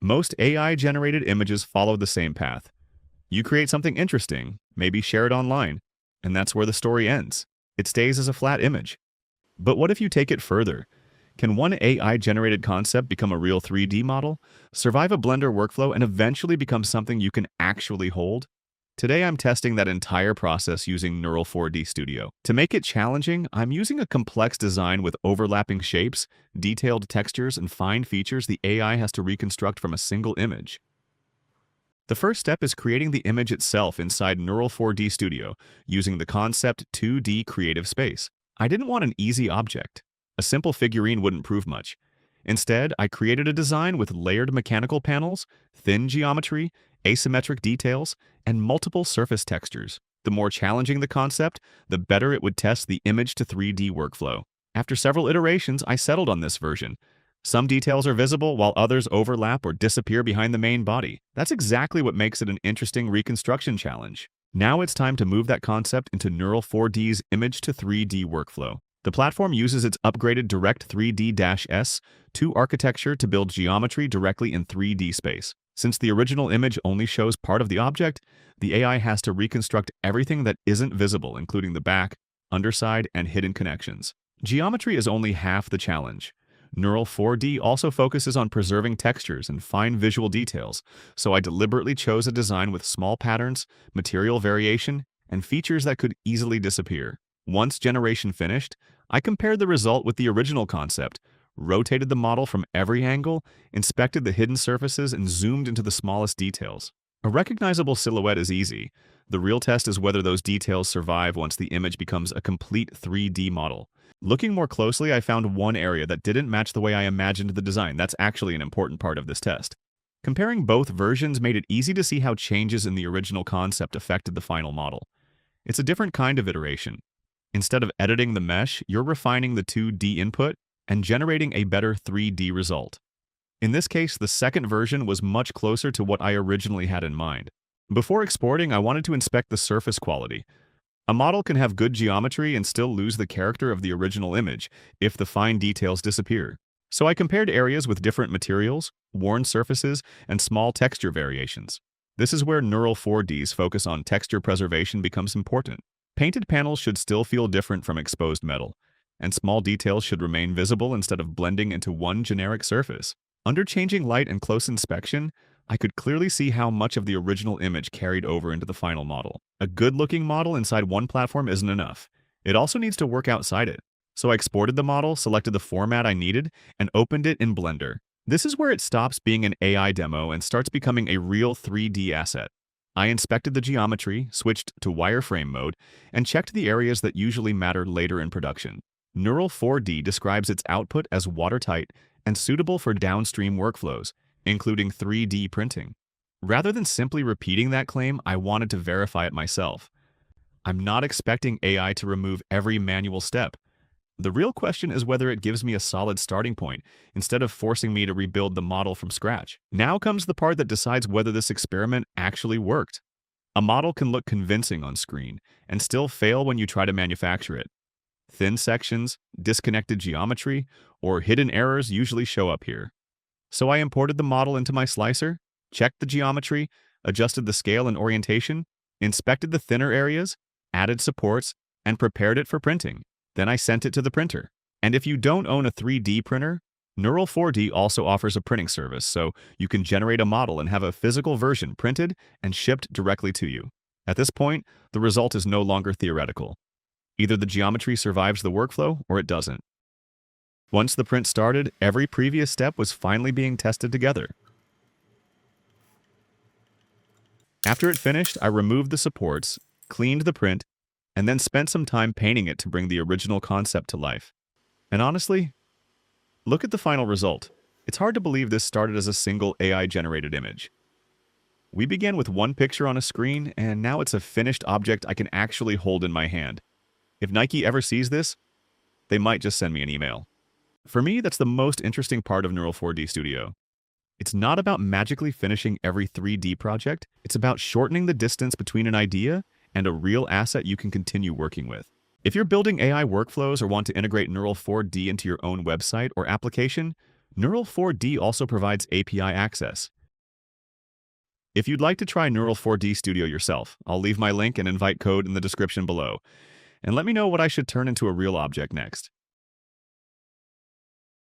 Most AI-generated images follow the same path. You create something interesting, maybe share it online, and that's where the story ends. It stays as a flat image. But what if you take it further? Can one AI-generated concept become a real 3D model, survive a Blender workflow, and eventually become something you can actually hold? Today I'm testing that entire process using Neural4D Studio. To make it challenging, I'm using a complex design with overlapping shapes, detailed textures, and fine features the AI has to reconstruct from a single image. The first step is creating the image itself inside Neural4D Studio using the concept 2D creative space. I didn't want an easy object. A simple figurine wouldn't prove much. Instead, I created a design with layered mechanical panels, thin geometry, asymmetric details, and multiple surface textures. The more challenging the concept, the better it would test the image to 3D workflow. After several iterations, I settled on this version. Some details are visible while others overlap or disappear behind the main body. That's exactly what makes it an interesting reconstruction challenge. Now it's time to move that concept into Neural4D's image to 3D workflow. The platform uses its upgraded Direct 3D-S2 architecture to build geometry directly in 3D space. Since the original image only shows part of the object, the AI has to reconstruct everything that isn't visible, including the back, underside, and hidden connections. Geometry is only half the challenge. Neural4D also focuses on preserving textures and fine visual details, so I deliberately chose a design with small patterns, material variation, and features that could easily disappear. Once generation finished, I compared the result with the original concept, rotated the model from every angle, inspected the hidden surfaces, and zoomed into the smallest details. A recognizable silhouette is easy. The real test is whether those details survive once the image becomes a complete 3D model. Looking more closely, I found one area that didn't match the way I imagined the design. That's actually an important part of this test. Comparing both versions made it easy to see how changes in the original concept affected the final model. It's a different kind of iteration. Instead of editing the mesh, you're refining the 2D input and generating a better 3D result. In this case, the second version was much closer to what I originally had in mind. Before exporting, I wanted to inspect the surface quality. A model can have good geometry and still lose the character of the original image if the fine details disappear. So I compared areas with different materials, worn surfaces, and small texture variations. This is where Neural4D's focus on texture preservation becomes important. Painted panels should still feel different from exposed metal, and small details should remain visible instead of blending into one generic surface. Under changing light and close inspection, I could clearly see how much of the original image carried over into the final model. A good-looking model inside one platform isn't enough. It also needs to work outside it. So I exported the model, selected the format I needed, and opened it in Blender. This is where it stops being an AI demo and starts becoming a real 3D asset. I inspected the geometry, switched to wireframe mode, and checked the areas that usually matter later in production. Neural4D describes its output as watertight and suitable for downstream workflows, including 3D printing. Rather than simply repeating that claim, I wanted to verify it myself. I'm not expecting AI to remove every manual step. The real question is whether it gives me a solid starting point, instead of forcing me to rebuild the model from scratch. Now comes the part that decides whether this experiment actually worked. A model can look convincing on screen, and still fail when you try to manufacture it. Thin sections, disconnected geometry, or hidden errors usually show up here. So I imported the model into my slicer, checked the geometry, adjusted the scale and orientation, inspected the thinner areas, added supports, and prepared it for printing. Then I sent it to the printer. And if you don't own a 3D printer, Neural4D also offers a printing service, so you can generate a model and have a physical version printed and shipped directly to you. At this point, the result is no longer theoretical. Either the geometry survives the workflow or it doesn't. Once the print started, every previous step was finally being tested together. After it finished, I removed the supports, cleaned the print, and then spent some time painting it to bring the original concept to life. And honestly, look at the final result. It's hard to believe this started as a single AI-generated image. We began with one picture on a screen, and now it's a finished object I can actually hold in my hand. If Nike ever sees this, they might just send me an email. For me, that's the most interesting part of Neural4D Studio. It's not about magically finishing every 3D project. It's about shortening the distance between an idea and a real asset you can continue working with. If you're building AI workflows or want to integrate Neural4D into your own website or application, Neural4D also provides API access. If you'd like to try Neural4D Studio yourself, I'll leave my link and invite code in the description below. And let me know what I should turn into a real object next.